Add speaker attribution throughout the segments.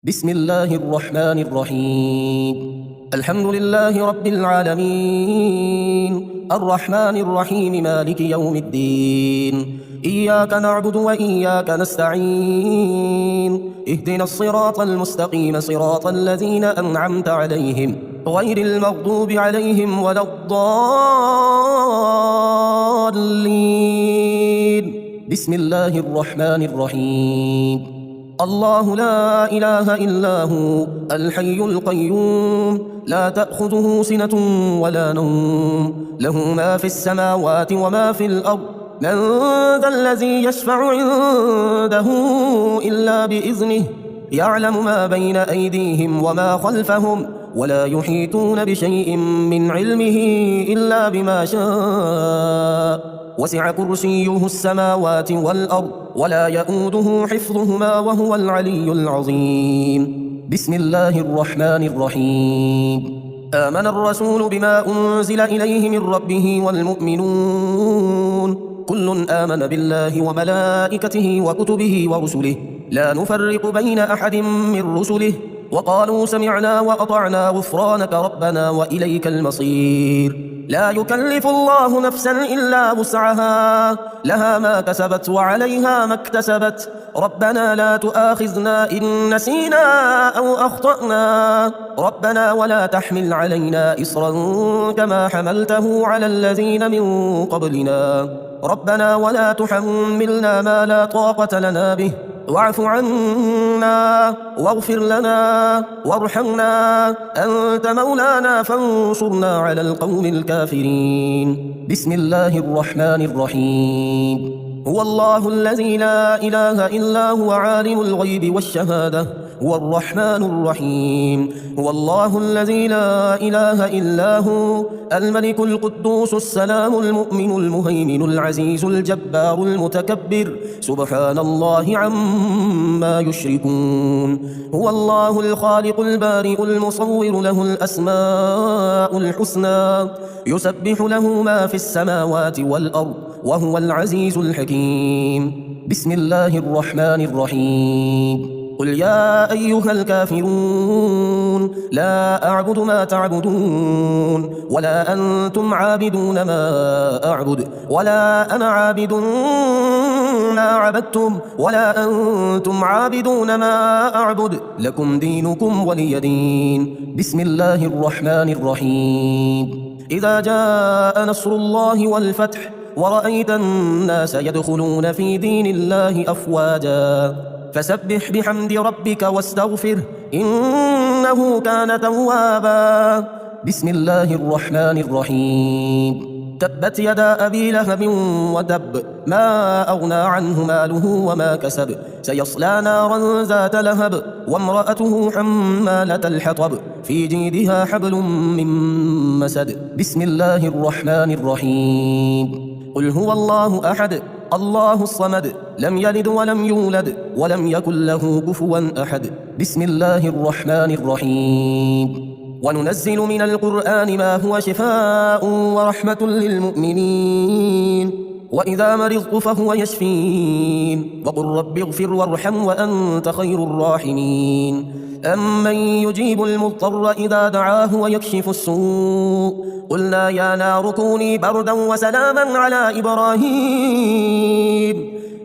Speaker 1: بسم الله الرحمن الرحيم. الحمد لله رب العالمين الرحمن الرحيم مالك يوم الدين. إياك نعبد وإياك نستعين. اهدنا الصراط المستقيم صراط الذين أنعمت عليهم غير المغضوب عليهم ولا الضالين. بسم الله الرحمن الرحيم. الله لا إله إلا هو الحي القيوم لا تأخذه سنة ولا نوم له ما في السماوات وما في الأرض من ذا الذي يشفع عنده إلا بإذنه يعلم ما بين أيديهم وما خلفهم ولا يحيطون بشيء من علمه إلا بما شاء وسع كرسيه السماوات والأرض ولا يؤوده حفظهما وهو العلي العظيم. بسم الله الرحمن الرحيم. آمن الرسول بما أنزل إليه من ربه والمؤمنون كل آمن بالله وملائكته وكتبه ورسله لا نفرق بين أحد من رسله وقالوا سمعنا وأطعنا غفرانك ربنا وإليك المصير. لا يكلف الله نفسا إلا وسعها لها ما كسبت وعليها ما اكتسبت ربنا لا تؤاخذنا إن نسينا أو أخطأنا ربنا ولا تحمل علينا إصرا كما حملته على الذين من قبلنا ربنا ولا تحملنا ما لا طاقة لنا به واعف عنا واغفر لنا وارحمنا أنت مولانا فانصرنا على القوم الكافرين. بسم الله الرحمن الرحيم. هو الله الذي لا إله إلا هو عالم الغيب والشهادة هو الرحمن الرحيم. هو الله الذي لا إله إلا هو الملك القدوس السلام المؤمن المهيمن العزيز الجبار المتكبر سبحان الله عما يشركون. هو الله الخالق البارئ المصور له الأسماء الحسنى يسبح له ما في السماوات والأرض وهو العزيز الحكيم. بسم الله الرحمن الرحيم. قل يا أيها الكافرون لا أعبد ما تعبدون ولا أنتم عابدون ما أعبد ولا أنا عابد ما عبدتم ولا أنتم عابدون ما أعبد لكم دينكم ولي دين. بسم الله الرحمن الرحيم. إذا جاء نصر الله والفتح ورأيت الناس يدخلون في دين الله أفواجا فسبح بحمد ربك واستغفره إنه كان توابا. بسم الله الرحمن الرحيم. تبت يدا أبي لهب وتب ما أغنى عنه ماله وما كسب سيصلى نارا ذات لهب وامرأته حمالة الحطب في جيدها حبل من مسد. بسم الله الرحمن الرحيم. قل هو الله أحد الله الصمد لم يلد ولم يولد ولم يكن له كفوا أحد. بسم الله الرحمن الرحيم. وننزل من القرآن ما هو شفاء ورحمة للمؤمنين وإذا مرضت فهو يشفين وقل رب اغفر وارحم وأنت خير الراحمين. أمن يجيب المضطر إذا دعاه ويكشف السوء قلنا يا نار كوني بردا وسلاما على إبراهيم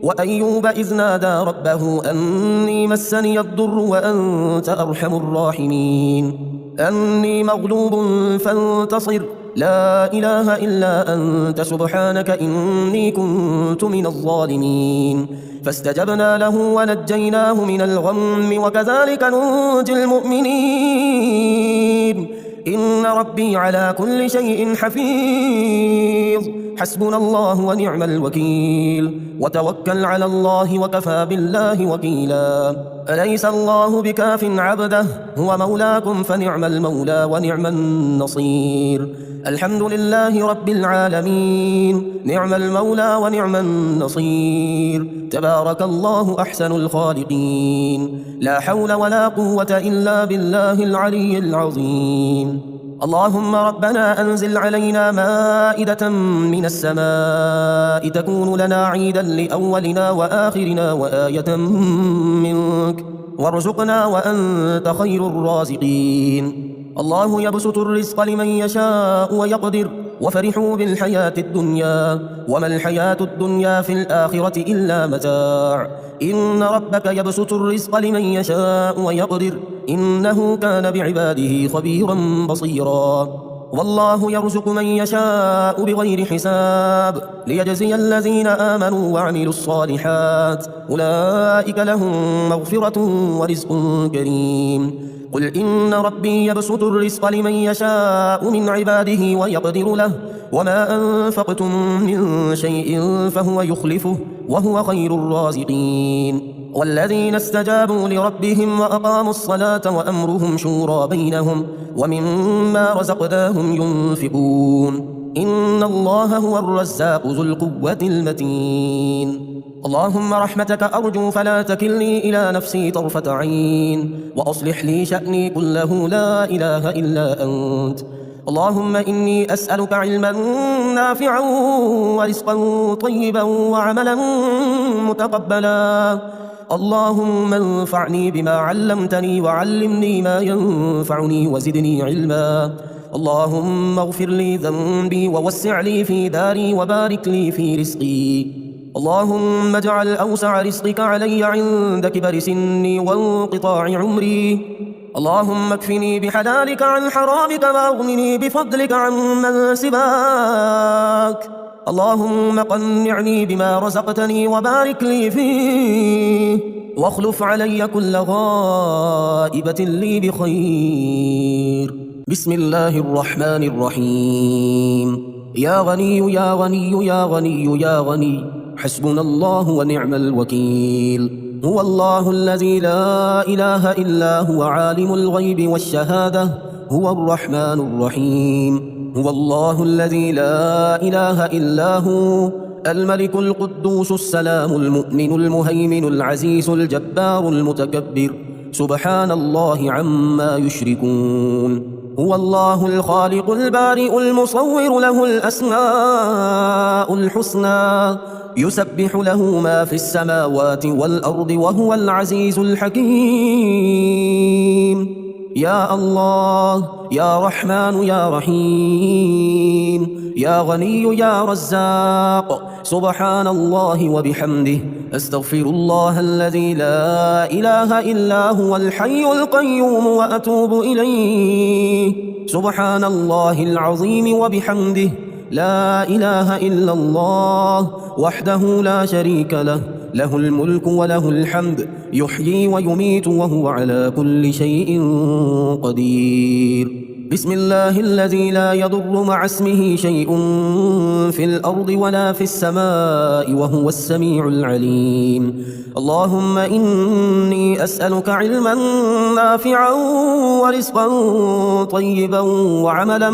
Speaker 1: وأيوب إذ نادى ربه أني مسني الضر وأنت أرحم الراحمين. أني مغلوب فانتصر لا إله إلا أنت سبحانك إني كنت من الظالمين. فاستجبنا له ونجيناه من الغم وكذلك ننجي المؤمنين. إن ربي على كل شيء حفيظ حسبنا الله ونعم الوكيل وتوكل على الله وكفى بالله وكيلا. أليس الله بكاف عبده هو مولاكم فنعم المولى ونعم النصير. الحمد لله رب العالمين نعم المولى ونعم النصير. تبارك الله أحسن الخالقين لا حول ولا قوة إلا بالله العلي العظيم. اللهم ربنا أنزل علينا مائدة من السماء تكون لنا عيدا لأولنا وآخرنا وآية منك وارزقنا وأنت خير الرازقين. الله يبسط الرزق لمن يشاء ويقدر وفرحوا بالحياة الدنيا وما الحياة الدنيا في الآخرة إلا متاع. إن ربك يبسط الرزق لمن يشاء ويقدر إنه كان بعباده خبيرا بصيرا. والله يرزق من يشاء بغير حساب ليجزي الذين آمنوا وعملوا الصالحات أولئك لهم مغفرة ورزق كريم. قل إن ربي يبسط الرزق لمن يشاء من عباده ويقدر له وما أنفقتم من شيء فهو يخلفه وهو خير الرازقين. والذين استجابوا لربهم وأقاموا الصلاة وأمرهم شورى بينهم ومما رزقناهم ينفقون. إن الله هو الرزاق ذو القوة المتين. اللهم رحمتك أرجو فلا تكلني إلى نفسي طرفة عين وأصلح لي شأني كله لا إله إلا أنت. اللهم إني أسألك علما نافعا ورزقا طيبا وعملا متقبلا. اللهم انفعني بما علمتني وعلمني ما ينفعني وزدني علما. اللهم اغفر لي ذنبي ووسع لي في داري وبارك لي في رزقي. اللهم اجعل أوسع رزقك علي عند كبر سني وانقطاع عمري. اللهم اكفني بحلالك عن حرامك واغنني بفضلك عمن سواك. اللهم قنعني بما رزقتني وبارك لي فيه واخلف علي كل غائبة لي بخير. بسم الله الرحمن الرحيم. يا غني يا غني يا غني يا غني حسبنا الله ونعم الوكيل. هو الله الذي لا إله إلا هو عالم الغيب والشهادة هو الرحمن الرحيم. هو الله الذي لا إله إلا هو الملك القدوس السلام المؤمن المهيمن العزيز الجبار المتكبر سبحان الله عما يشركون. هو الله الخالق البارئ المصور له الأسماء الحسنى يسبح له ما في السماوات والأرض وهو العزيز الحكيم. يا الله يا رحمن يا رحيم يا غني يا رزاق سبحان الله وبحمده أستغفر الله الذي لا إله إلا هو الحي القيوم وأتوب إليه. سبحان الله العظيم وبحمده لا إله إلا الله وحده لا شريك له له الملك وله الحمد يحيي ويميت وهو على كل شيء قدير. بسم الله الذي لا يضر مع اسمه شيء في الأرض ولا في السماء وهو السميع العليم. اللهم إني أسألك علما نافعا ورزقا طيبا وعملا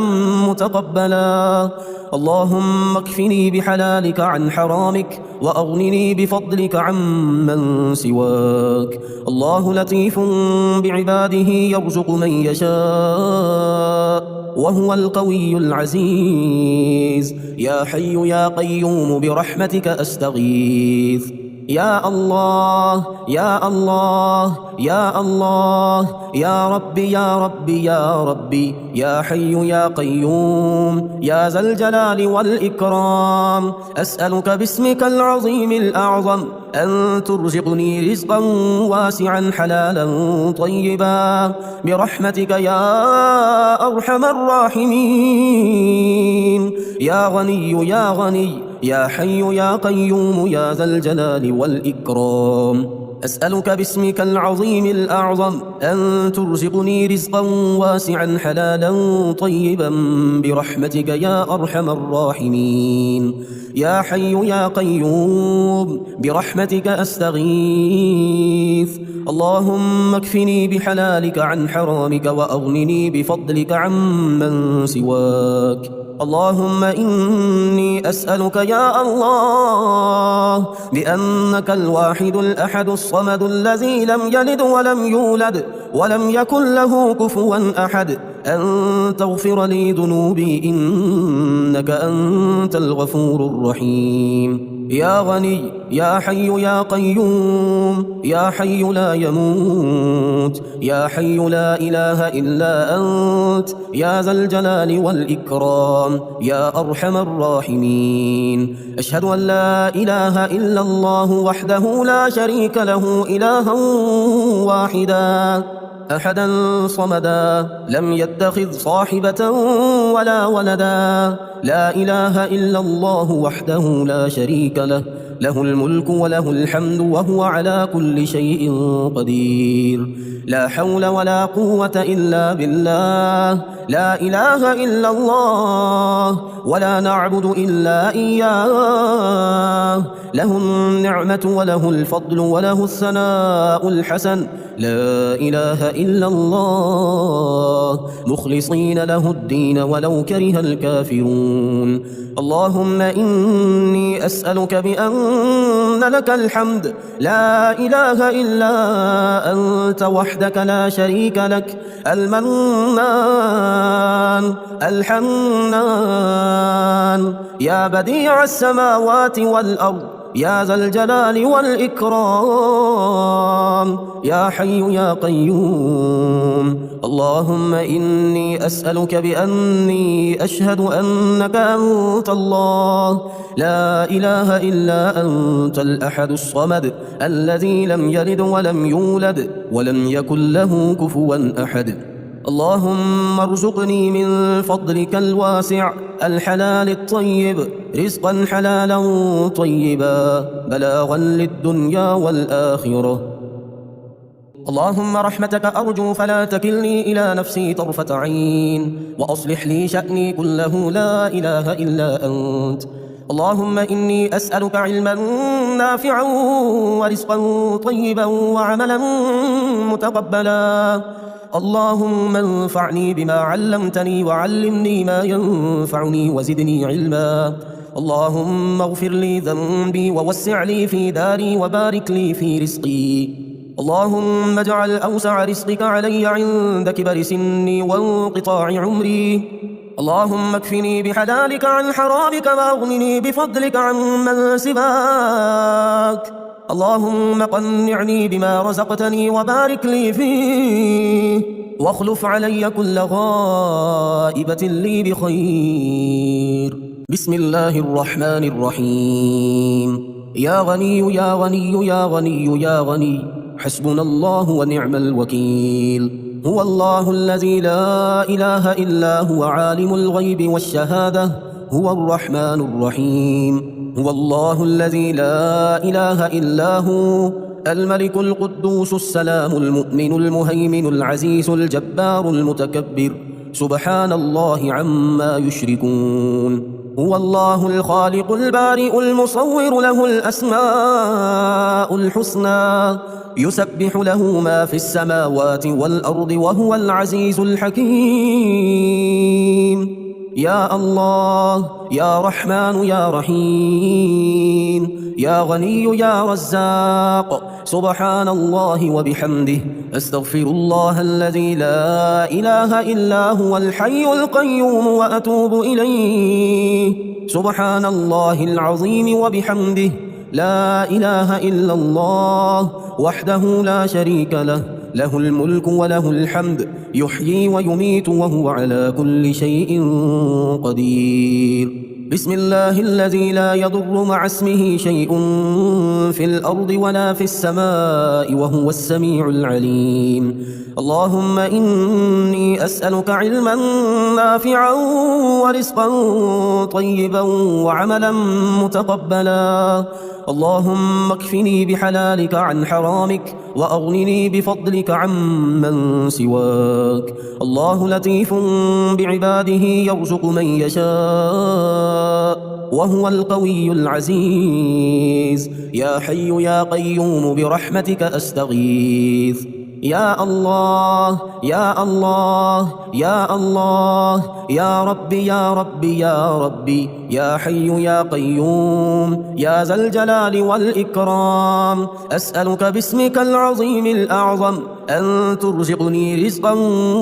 Speaker 1: متقبلا. اللهم اكفني بحلالك عن حرامك وأغنني بفضلك عمن سواك. الله لطيف بعباده يرزق من يشاء وهو القوي العزيز. يا حي يا قيوم برحمتك أستغيث. يا الله يا الله يا الله يا ربي يا ربي يا ربي يا حي يا قيوم يا ذا الجلال والإكرام أسألك باسمك العظيم الأعظم أن ترزقني رزقا واسعا حلالا طيبا برحمتك يا أرحم الراحمين. يا غني يا غني يا حي يا قيوم يا ذا الجلال والإكرام أسألك باسمك العظيم الأعظم أن ترزقني رزقا واسعا حلالا طيبا برحمتك يا أرحم الراحمين. يا حي يا قيوم برحمتك أستغيث. اللهم اكفني بحلالك عن حرامك وأغنني بفضلك عمن سواك. اللهم إني أسألك يا الله بأنك الواحد الأحد الصمد الذي لم يلد ولم يولد ولم يكن له كفوا أحد أن تغفر لي ذنوبي إنك أنت الغفور الرحيم. يا غني يا حي يا قيوم يا حي لا يموت يا حي لا إله إلا أنت يا ذا الجلال والإكرام يا أرحم الراحمين. أشهد أن لا إله إلا الله وحده لا شريك له إلها واحدا أحدا صمدا لم يتخذ صاحبة ولا ولدا لا إله إلا الله وحده لا شريك له له الملك وله الحمد وهو على كل شيء قدير. لا حول ولا قوة إلا بالله لا إله إلا الله ولا نعبد إلا إياه له النعمة وله الفضل وله الثناء الحسن لا إله إلا الله مخلصين له الدين ولو كره الكافرون. اللهم إني أسألك بأن لك الحمد لا إله إلا أنت وحدك لا شريك لك المنان الحنان يا بديع السماوات والأرض يا ذا الجلال والإكرام يا حي يا قيوم. اللهم إني أسألك بأني أشهد أنك أنت الله لا إله إلا أنت الأحد الصمد الذي لم يلد ولم يولد ولم يكن له كفوا أحد. اللهم ارزقني من فضلك الواسع الحلال الطيب رزقا حلالا طيبا بلاغا للدنيا والآخرة. اللهم رحمتك أرجو فلا تكلني إلى نفسي طرفة عين وأصلح لي شأني كله لا إله إلا أنت. اللهم إني أسألك علما نافعا ورزقا طيبا وعملا متقبلا. اللهم انفعني بما علمتني وعلمني ما ينفعني وزدني علما. اللهم اغفر لي ذنبي ووسع لي في داري وبارك لي في رزقي. اللهم اجعل أوسع رزقك علي عند كبر سني وانقطاع عمري. اللهم اكفني بحلالك عن حرامك واغنني بفضلك عمن سواك. اللهم قنعني بما رزقتني وبارك لي فيه واخلف علي كل غائبة لي بخير. بسم الله الرحمن الرحيم. يا غني يا غني يا غني يا غني حسبنا الله ونعم الوكيل. هو الله الذي لا إله إلا هو عالم الغيب والشهادة هو الرحمن الرحيم. هو الله الذي لا إله إلا هو الملك القدوس السلام المؤمن المهيمن العزيز الجبار المتكبر سبحان الله عما يشركون. هو الله الخالق البارئ المصور له الأسماء الحسنى يسبح له ما في السماوات والأرض وهو العزيز الحكيم. يا الله يا رحمن يا رحيم يا غني يا رزاق سبحان الله وبحمده أستغفر الله الذي لا إله إلا هو الحي القيوم وأتوب إليه. سبحان الله العظيم وبحمده لا إله إلا الله وحده لا شريك له له الملك وله الحمد يحيي ويميت وهو على كل شيء قدير. بسم الله الذي لا يضر مع اسمه شيء في الأرض ولا في السماء وهو السميع العليم. اللهم إني أسألك علما نافعا ورزقا طيبا وعملا متقبلا. اللهم اكفني بحلالك عن حرامك وأغنني بفضلك عمن سواك. الله لطيف بعباده يرزق من يشاء وهو القوي العزيز. يا حي يا قيوم برحمتك أستغيث يا الله يا الله يا الله يا ربي يا ربي يا ربي يا حي يا قيوم يا ذا الجلال والإكرام أسألك باسمك العظيم الأعظم أن ترزقني رزقا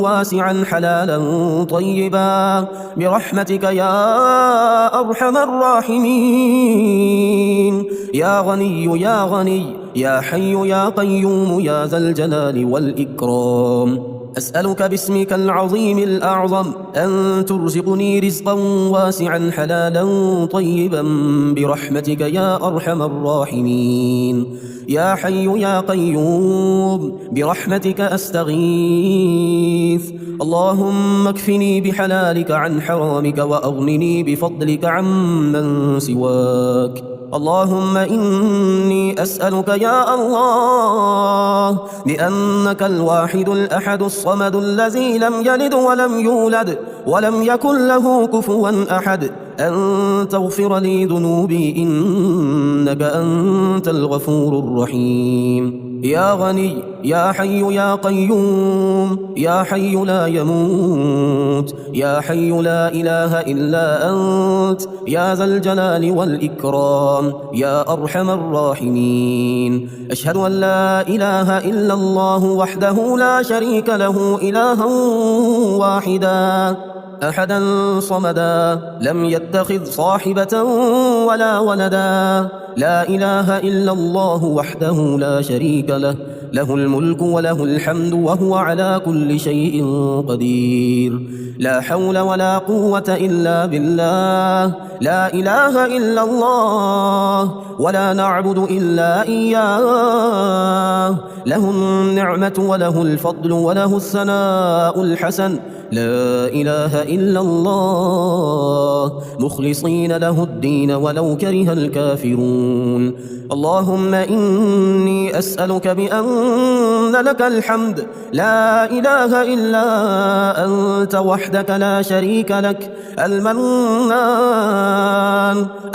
Speaker 1: واسعا حلالا طيبا برحمتك يا أرحم الراحمين يا غني يا غني يا حي يا قيوم يا ذا الجلال والإكرام أسألك باسمك العظيم الأعظم أن ترزقني رزقا واسعا حلالا طيبا برحمتك يا أرحم الراحمين يا حي يا قيوم برحمتك أستغيث اللهم اكفني بحلالك عن حرامك وأغنني بفضلك عمن سواك اللهم إني أسألك يا الله بأنك الواحد الأحد الصمد الذي لم يلد ولم يولد ولم يكن له كفوا أحد أن تغفر لي ذنوبي إنك أنت الغفور الرحيم يا غني يا حي يا قيوم يا حي لا يموت يا حي لا إله إلا أنت يا ذا الجلال والإكرام يا أرحم الراحمين أشهد أن لا إله إلا الله وحده لا شريك له إلها واحدا أحدا صمدا لم يتخذ صاحبة ولا ولدا لا إله إلا الله وحده لا شريك له له الملك وله الحمد وهو على كل شيء قدير لا حول ولا قوة إلا بالله لا إله إلا الله ولا نعبد إلا إياه له النعمة وله الفضل وله الثناء الحسن لا إله إلا الله مخلصين له الدين ولو كره الكافرون اللهم إني أسألك بأن لك الحمد لا إله إلا أنت وحدك لا شريك لك المنان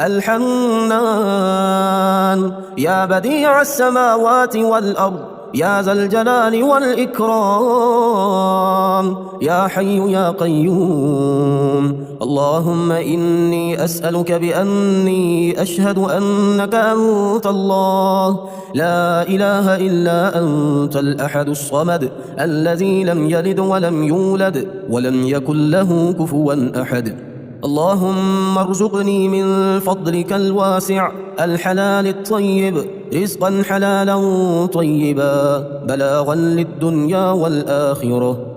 Speaker 1: الحنان يا بديع السماوات والأرض يا ذا الجلال والإكرام يا حي يا قيوم اللهم إني أسألك بأني أشهد أنك أنت الله لا إله إلا أنت الأحد الصمد الذي لم يلد ولم يولد ولم يكن له كفوا أحد اللهم ارزقني من فضلك الواسع الحلال الطيب رزقا حلالا طيبا بلاغا للدنيا والآخرة